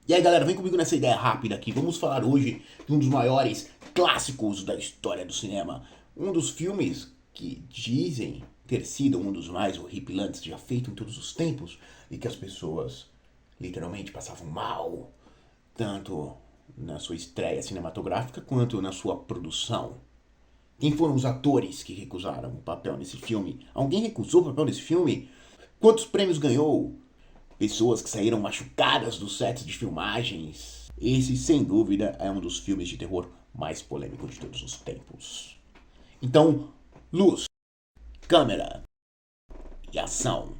E aí galera, vem comigo nessa ideia rápida aqui. Vamos falar hoje de um dos maiores clássicos da história do cinema. Um dos filmes que dizem ter sido um dos mais horripilantes já feito em todos os tempos. E que as pessoas literalmente passavam mal. Tanto na sua estreia cinematográfica quanto na sua produção. Quem foram os atores que recusaram o papel nesse filme? Alguém recusou o papel nesse filme? Quantos prêmios ganhou? Pessoas que saíram machucadas dos sets de filmagens. Esse, sem dúvida, é um dos filmes de terror mais polêmicos de todos os tempos. Então, luz, câmera e ação.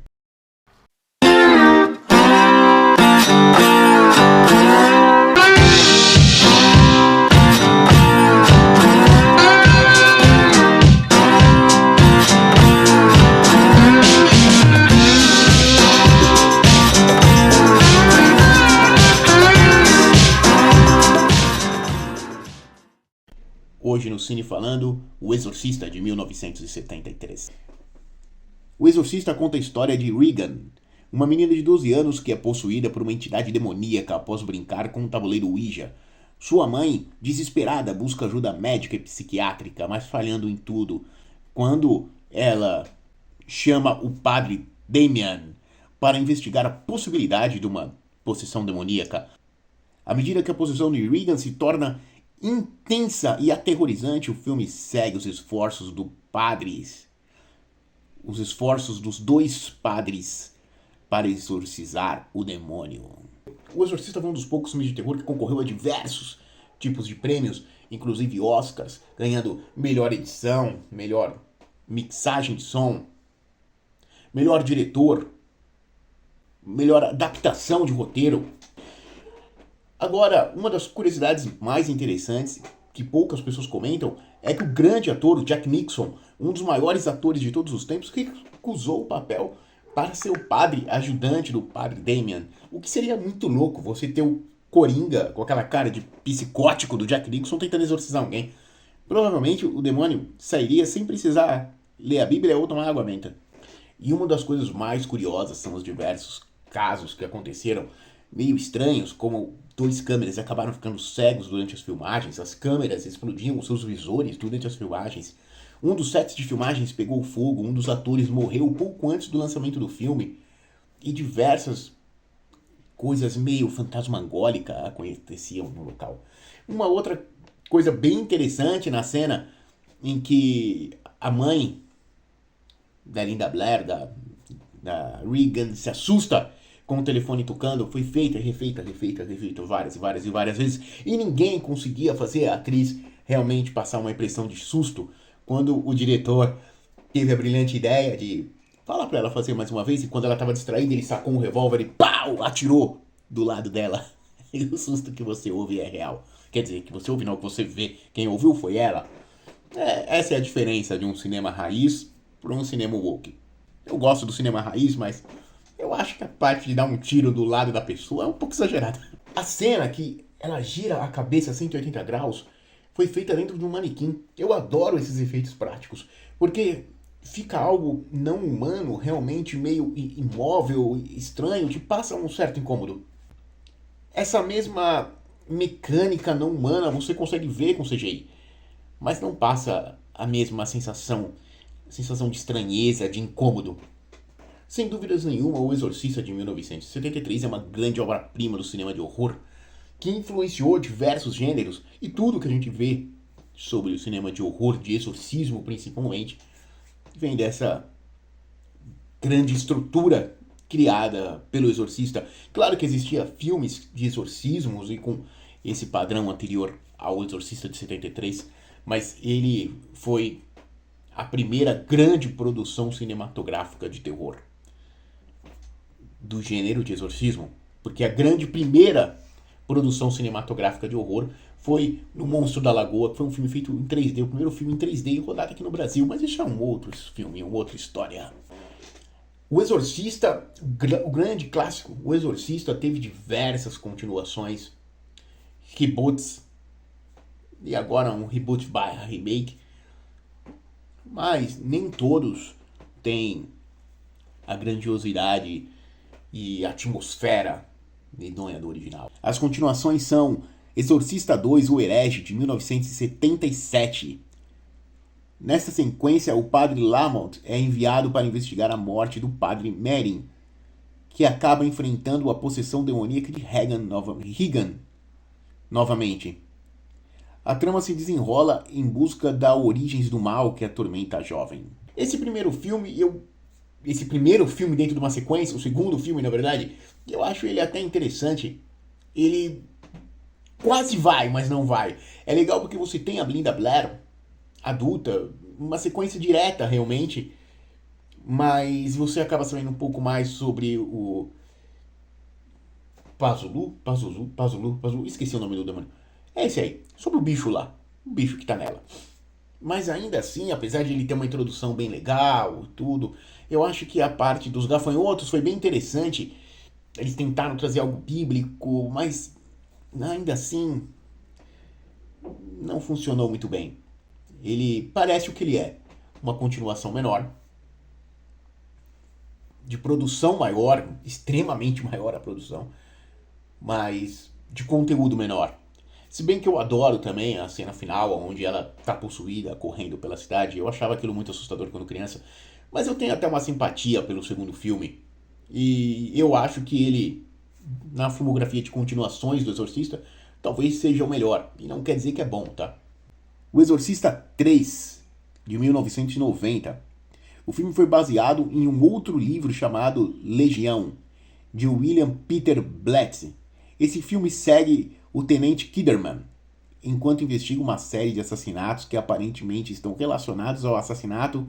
Hoje no Cine Falando, O Exorcista de 1973. O Exorcista conta a história de Regan, uma menina de 12 anos que é possuída por uma entidade demoníaca após brincar com um tabuleiro Ouija. Sua mãe, desesperada, busca ajuda médica e psiquiátrica, mas falhando em tudo. Quando ela chama o padre Damian para investigar a possibilidade de uma possessão demoníaca. À medida que a possessão de Regan se torna intensa e aterrorizante, o filme segue os esforços dos dois padres para exorcizar o demônio. O Exorcista foi um dos poucos filmes de terror que concorreu a diversos tipos de prêmios, inclusive Oscars, ganhando melhor edição, melhor mixagem de som, melhor diretor, melhor adaptação de roteiro. Agora, uma das curiosidades mais interessantes que poucas pessoas comentam é que o grande ator, o Jack Nicholson, um dos maiores atores de todos os tempos, recusou o papel para ser o padre ajudante do padre Damian. O que seria muito louco você ter o Coringa com aquela cara de psicótico do Jack Nicholson tentando exorcizar alguém. Provavelmente o demônio sairia sem precisar ler a Bíblia ou tomar água benta. E uma das coisas mais curiosas são os diversos casos que aconteceram meio estranhos, como dois câmeras acabaram ficando cegos durante as filmagens, as câmeras explodiam os seus visores durante as filmagens, um dos sets de filmagens pegou fogo, um dos atores morreu pouco antes do lançamento do filme, e diversas coisas meio fantasmagóricas aconteciam no local. Uma outra coisa bem interessante na cena em que a mãe da Linda Blair, da Regan, se assusta com o telefone tocando, foi feita, refeita várias e várias vezes, e ninguém conseguia fazer a atriz realmente passar uma impressão de susto, quando o diretor teve a brilhante ideia de falar pra ela fazer mais uma vez, e quando ela estava distraída, ele sacou um revólver e pau, atirou do lado dela. E o susto que você ouve é real. Quer dizer, que você ouve não, que você vê. Quem ouviu foi ela. Essa é a diferença de um cinema raiz para um cinema woke. Eu gosto do cinema raiz, mas eu acho que a parte de dar um tiro do lado da pessoa é um pouco exagerada. A cena que ela gira a cabeça 180 graus foi feita dentro de um manequim. Eu adoro esses efeitos práticos, porque fica algo não humano, realmente meio imóvel, estranho, te passa um certo incômodo. Essa mesma mecânica não humana você consegue ver com CGI, mas não passa a mesma sensação de estranheza, de incômodo. Sem dúvidas nenhuma, O Exorcista de 1973 é uma grande obra-prima do cinema de horror que influenciou diversos gêneros, e tudo que a gente vê sobre o cinema de horror, de exorcismo principalmente, vem dessa grande estrutura criada pelo Exorcista. Claro que existia filmes de exorcismos e com esse padrão anterior ao Exorcista de 73, mas ele foi a primeira grande produção cinematográfica de terror do gênero de exorcismo, porque a grande primeira produção cinematográfica de horror foi no Monstro da Lagoa, que foi um filme feito em 3D, o primeiro filme em 3D rodado aqui no Brasil, mas isso é um outro filme, uma outra história. O Exorcista, o grande clássico, O Exorcista teve diversas continuações, reboots, e agora um reboot barra remake, mas nem todos têm a grandiosidade e a atmosfera medonha do original. As continuações são Exorcista 2, O Herege, de 1977. Nessa sequência, o padre Lamont é enviado para investigar a morte do padre Merrin, que acaba enfrentando a possessão demoníaca de Regan novamente. A trama se desenrola em busca das origens do mal que atormenta a jovem. Esse primeiro filme dentro de uma sequência, o segundo filme, na verdade, eu acho ele até interessante. Ele quase vai, mas não vai. É legal porque você tem a Linda Blair, adulta, uma sequência direta realmente, mas você acaba sabendo um pouco mais sobre o Pazuzu, esqueci o nome do demônio. É esse aí, sobre o bicho lá, o bicho que tá nela. Mas ainda assim, apesar de ele ter uma introdução bem legal e tudo, eu acho que a parte dos gafanhotos foi bem interessante. Eles tentaram trazer algo bíblico, mas ainda assim não funcionou muito bem. Ele parece o que ele é, uma continuação menor, de produção maior, extremamente maior a produção, mas de conteúdo menor. Se bem que eu adoro também a cena final, onde ela tá possuída, correndo pela cidade. Eu achava aquilo muito assustador quando criança. Mas eu tenho até uma simpatia pelo segundo filme. E eu acho que ele, na filmografia de continuações do Exorcista, talvez seja o melhor. E não quer dizer que é bom, tá? O Exorcista 3, de 1990. O filme foi baseado em um outro livro chamado Legião, de William Peter Blatty. Esse filme segue o Tenente Kiderman, enquanto investiga uma série de assassinatos que aparentemente estão relacionados ao assassinato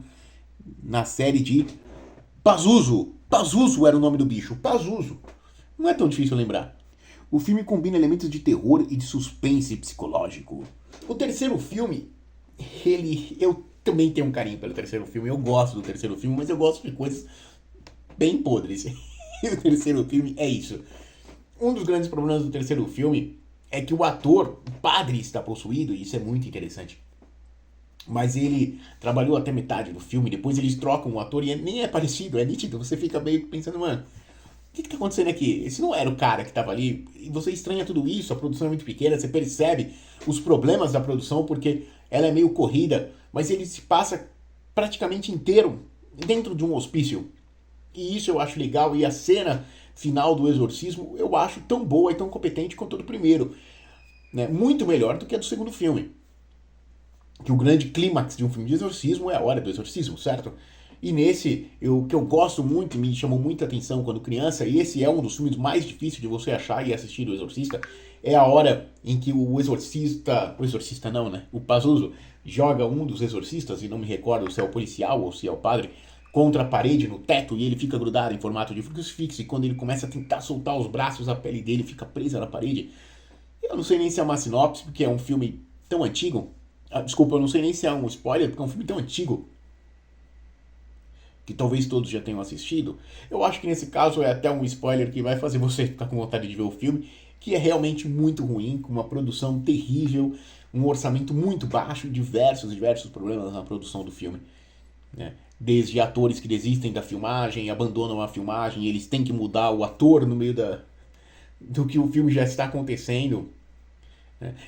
na série de Pazuzu. Pazuzu era o nome do bicho, Pazuzu. Não é tão difícil lembrar. O filme combina elementos de terror e de suspense psicológico. O terceiro filme, eu também tenho um carinho pelo terceiro filme, eu gosto do terceiro filme, mas eu gosto de coisas bem podres. E o terceiro filme é isso. Um dos grandes problemas do terceiro filme é que o ator, o padre, está possuído, e isso é muito interessante. Mas ele trabalhou até metade do filme, depois eles trocam o ator e nem é parecido, é nítido. Você fica meio pensando, mano, o que tá acontecendo aqui? Esse não era o cara que tava ali. E você estranha tudo isso, a produção é muito pequena, você percebe os problemas da produção porque ela é meio corrida, mas ele se passa praticamente inteiro dentro de um hospício. E isso eu acho legal, e a cena final do exorcismo eu acho tão boa e tão competente quanto a do primeiro, né? Muito melhor do que a do segundo filme. Que o grande clímax de um filme de exorcismo é a hora do exorcismo, certo? E nesse, que eu gosto muito e me chamou muita atenção quando criança, e esse é um dos filmes mais difíceis de você achar e assistir o Exorcista, é a hora em que o exorcista não, né? O Pazuzu joga um dos exorcistas, e não me recordo se é o policial ou se é o padre, contra a parede, no teto, e ele fica grudado em formato de crucifixo, e quando ele começa a tentar soltar os braços, a pele dele fica presa na parede. Eu não sei nem se é uma sinopse, porque é um filme tão antigo. Desculpa, eu não sei nem se é um spoiler, porque é um filme tão antigo que talvez todos já tenham assistido. Eu acho que nesse caso é até um spoiler que vai fazer você ficar com vontade de ver o filme, que é realmente muito ruim, com uma produção terrível, um orçamento muito baixo, diversos problemas na produção do filme, né? Desde atores que desistem da filmagem, abandonam a filmagem, e eles têm que mudar o ator no meio do que o filme já está acontecendo.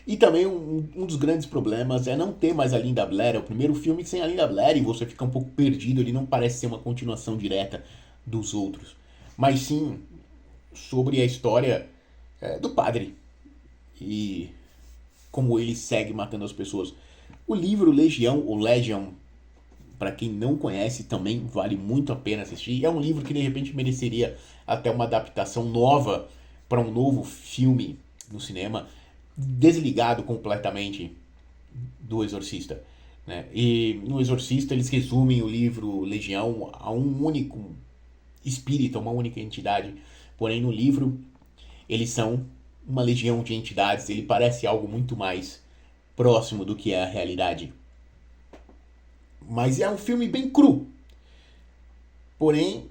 E também um dos grandes problemas é não ter mais a Linda Blair. É o primeiro filme sem a Linda Blair e você fica um pouco perdido. Ele não parece ser uma continuação direta dos outros, mas sim sobre a história do padre e como ele segue matando as pessoas. O livro Legião, ou Legion, para quem não conhece, também vale muito a pena assistir. É um livro que de repente mereceria até uma adaptação nova para um novo filme no cinema, desligado completamente do Exorcista, né? E no Exorcista eles resumem o livro Legião a um único espírito, a uma única entidade. Porém no livro eles são uma legião de entidades. Ele parece algo muito mais próximo do que é a realidade. Mas é um filme bem cru. Porém,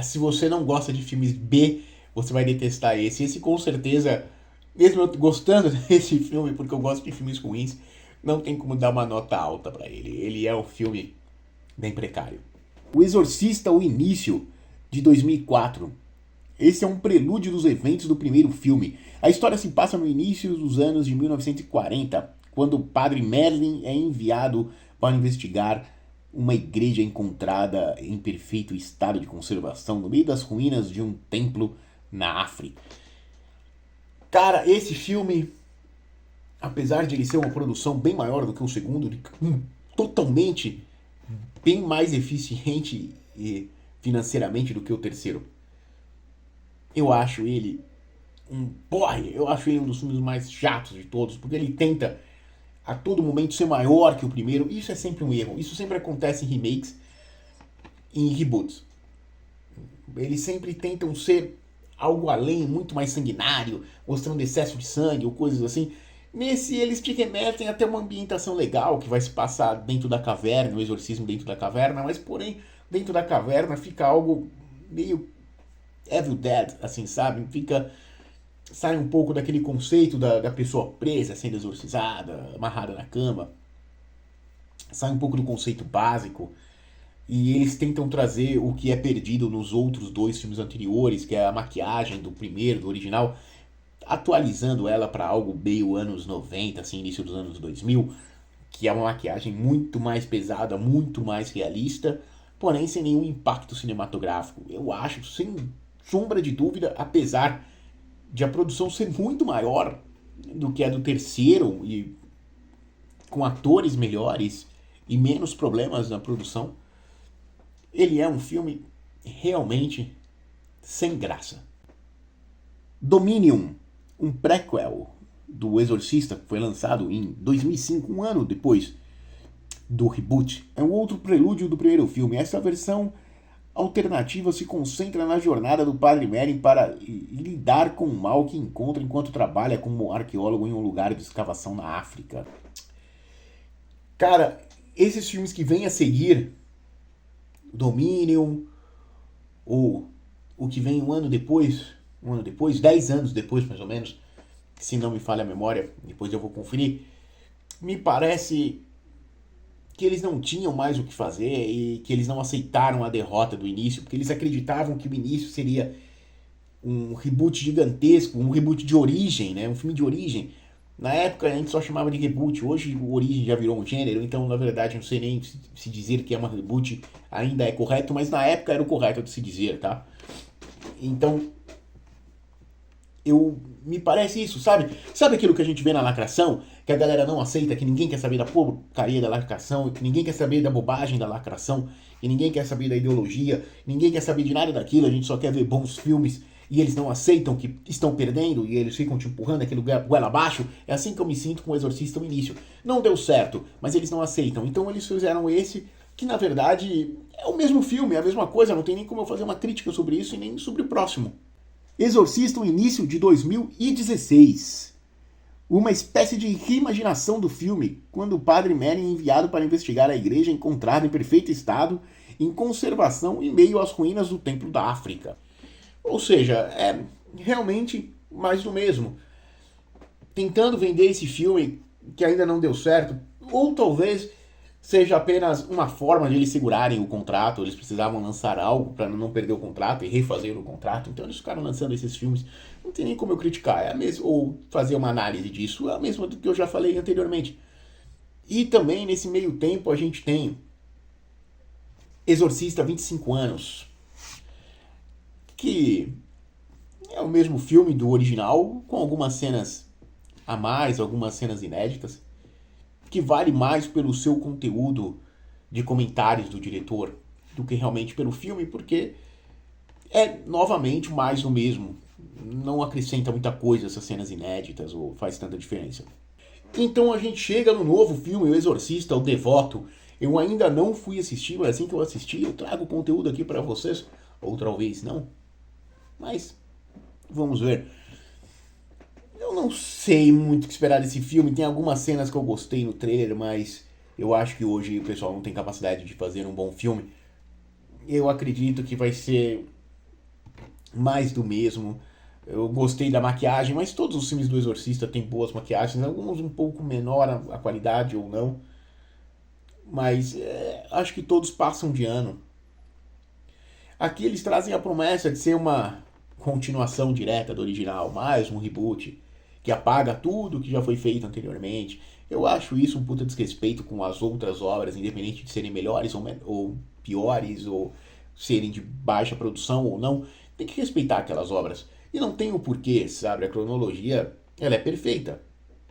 se você não gosta de filmes B, você vai detestar esse. Esse com certeza, mesmo eu gostando desse filme, porque eu gosto de filmes ruins, não tem como dar uma nota alta pra ele. Ele é um filme bem precário. O Exorcista, o início, de 2004. Esse é um prelúdio dos eventos do primeiro filme. A história se passa no início dos anos de 1940, quando o padre Merlin é enviado para investigar uma igreja encontrada em perfeito estado de conservação no meio das ruínas de um templo na África. Cara, esse filme, apesar de ele ser uma produção bem maior do que o segundo, totalmente bem mais eficiente financeiramente do que o terceiro, eu acho ele um dos filmes mais chatos de todos, porque ele tenta a todo momento ser maior que o primeiro. Isso é sempre um erro. Isso sempre acontece em remakes e em reboots. Eles sempre tentam ser algo além, muito mais sanguinário, mostrando excesso de sangue ou coisas assim. Nesse, eles te remetem até uma ambientação legal, que vai se passar dentro da caverna, o exorcismo dentro da caverna, mas porém, dentro da caverna fica algo meio Evil Dead, assim, sabe? Sai um pouco daquele conceito da pessoa presa, sendo exorcizada, amarrada na cama. Sai um pouco do conceito básico. E eles tentam trazer o que é perdido nos outros dois filmes anteriores, que é a maquiagem do primeiro, do original, atualizando ela para algo meio anos 90, assim, início dos anos 2000, que é uma maquiagem muito mais pesada, muito mais realista, porém sem nenhum impacto cinematográfico. Eu acho, sem sombra de dúvida, apesar de a produção ser muito maior do que a do terceiro e com atores melhores e menos problemas na produção, ele é um filme realmente sem graça. Dominion, um prequel do Exorcista, que foi lançado em 2005, um ano depois do reboot, é um outro prelúdio do primeiro filme. Essa versão alternativa se concentra na jornada do Padre Merlin para lidar com o mal que encontra enquanto trabalha como arqueólogo em um lugar de escavação na África. Cara, esses filmes que vêm a seguir, Dominion, ou o que vem um ano depois, 10 anos depois mais ou menos, se não me falha a memória, depois eu vou conferir, me parece que eles não tinham mais o que fazer e que eles não aceitaram a derrota do início, porque eles acreditavam que o início seria um reboot gigantesco, um reboot de origem, né? Um filme de origem. Na época a gente só chamava de reboot, hoje o origem já virou um gênero, então na verdade não sei nem se dizer que é uma reboot ainda é correto, mas na época era o correto de se dizer, tá? Então, me parece isso, sabe? Sabe aquilo que a gente vê na lacração? Que a galera não aceita, que ninguém quer saber da porcaria da lacração, que ninguém quer saber da bobagem da lacração, que ninguém quer saber da ideologia, ninguém quer saber de nada daquilo, a gente só quer ver bons filmes e eles não aceitam que estão perdendo e eles ficam te empurrando aquele goela abaixo. É assim que eu me sinto com o Exorcista no início. Não deu certo, mas eles não aceitam. Então eles fizeram esse, que na verdade é o mesmo filme, é a mesma coisa, não tem nem como eu fazer uma crítica sobre isso e nem sobre o próximo. Exorcista, o início de 2016. Uma espécie de reimaginação do filme, quando o padre Merlin é enviado para investigar a igreja encontrada em perfeito estado, em conservação em meio às ruínas do Templo da África. Ou seja, é realmente mais do mesmo. Tentando vender esse filme que ainda não deu certo, ou talvez seja apenas uma forma de eles segurarem o contrato, eles precisavam lançar algo para não perder o contrato e refazer o contrato, então eles ficaram lançando esses filmes. Não tem nem como eu criticar, é a mesma, ou fazer uma análise disso, é a mesma do que eu já falei anteriormente. E também nesse meio tempo a gente tem Exorcista 25 anos, que é o mesmo filme do original, com algumas cenas a mais, algumas cenas inéditas, que vale mais pelo seu conteúdo de comentários do diretor do que realmente pelo filme, porque é novamente mais do mesmo. Não acrescenta muita coisa essas cenas inéditas ou faz tanta diferença. Então a gente chega no novo filme, O Exorcista, O Devoto. Eu ainda não fui assistir, mas assim que eu assistir eu trago conteúdo aqui para vocês. Ou talvez não. Mas vamos ver. Eu não sei muito o que esperar desse filme. Tem algumas cenas que eu gostei no trailer, mas eu acho que hoje o pessoal não tem capacidade de fazer um bom filme. Eu acredito que vai ser mais do mesmo. Eu gostei da maquiagem, mas todos os filmes do Exorcista têm boas maquiagens, alguns um pouco menor a qualidade ou não. Mas acho que todos passam de ano. Aqui eles trazem a promessa de ser uma continuação direta do original, mais um reboot que apaga tudo que já foi feito anteriormente. Eu acho isso um puta desrespeito com as outras obras, independente de serem melhores ou piores, ou serem de baixa produção ou não. Tem que respeitar aquelas obras. E não tem o porquê, sabe? A cronologia, ela é perfeita.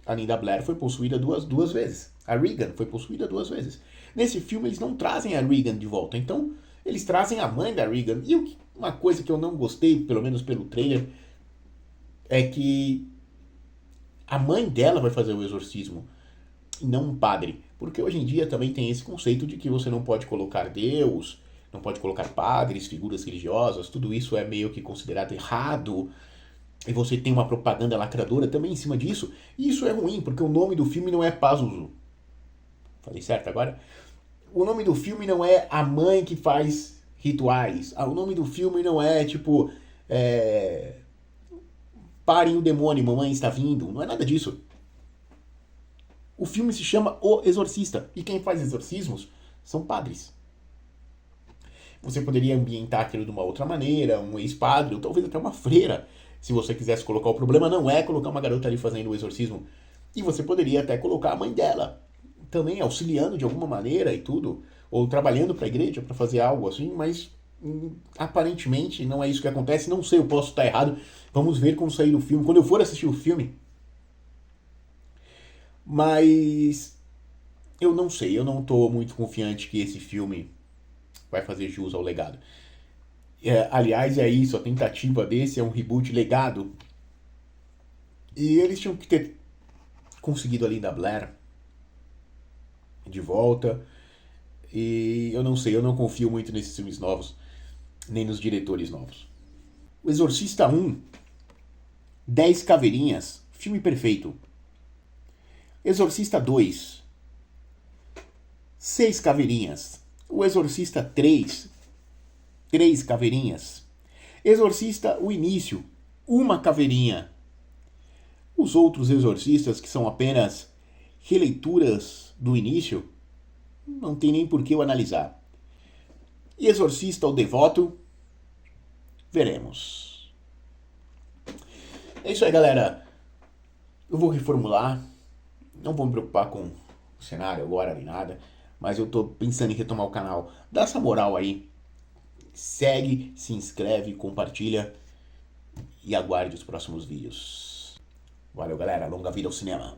A Linda Blair foi possuída duas vezes. A Regan foi possuída 2 vezes. Nesse filme eles não trazem a Regan de volta, então eles trazem a mãe da Regan. E uma coisa que eu não gostei, pelo menos pelo trailer, é que a mãe dela vai fazer o exorcismo e não um padre. Porque hoje em dia também tem esse conceito de que você não pode colocar Deus, não pode colocar padres, figuras religiosas, tudo isso é meio que considerado errado. E você tem uma propaganda lacradora também em cima disso. E isso é ruim, porque o nome do filme não é Pazuzu. Falei certo agora? O nome do filme não é A Mãe que Faz Rituais. O nome do filme não é tipo. Parem o demônio, mamãe está vindo. Não é nada disso. O filme se chama O Exorcista. E quem faz exorcismos são padres. Você poderia ambientar aquilo de uma outra maneira, um ex-padre, ou talvez até uma freira. Se você quisesse colocar, o problema não é colocar uma garota ali fazendo o exorcismo. E você poderia até colocar a mãe dela também auxiliando de alguma maneira e tudo, ou trabalhando para a igreja para fazer algo assim, mas aparentemente não é isso que acontece. Não sei, eu posso estar errado. Vamos ver quando sair o filme, quando eu for assistir o filme. Mas eu não sei, eu não estou muito confiante que esse filme vai fazer jus ao legado. Aliás, é isso, a tentativa desse é um reboot legado. E eles tinham que ter conseguido a Linda Blair de volta. E eu não sei, eu não confio muito nesses filmes novos, nem nos diretores novos. O Exorcista 1, 10 caveirinhas, filme perfeito. Exorcista 2, 6 caveirinhas. O Exorcista 3, 3 caveirinhas. Exorcista, o início, uma caveirinha. Os outros exorcistas, que são apenas releituras do início, não tem nem por que eu analisar. E Exorcista, o Devoto, veremos. É isso aí, galera. Eu vou reformular. Não vou me preocupar com o cenário agora nem nada. Mas eu tô pensando em retomar o canal. Dá essa moral aí. Segue, se inscreve, compartilha. E aguarde os próximos vídeos. Valeu, galera. Longa vida ao cinema.